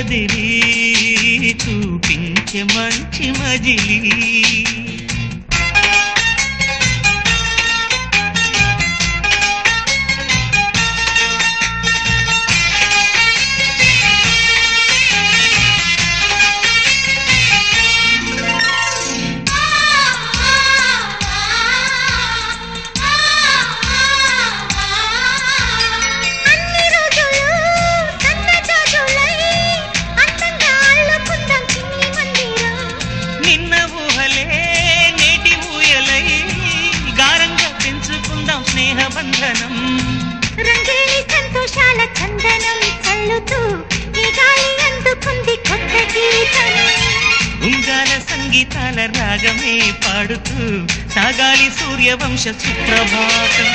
కదిలి చూపించే మంచి మజిలీ స్నేహబంధనం రంగేలి సంతోషాల చందనం చల్లుతూ ఈ గాలి అందుకుంది కొత్త గీతం ఉంగాల సంగీతాల రాగమే పాడుతూ సాగాలి సూర్యవంశ సుప్రభాతం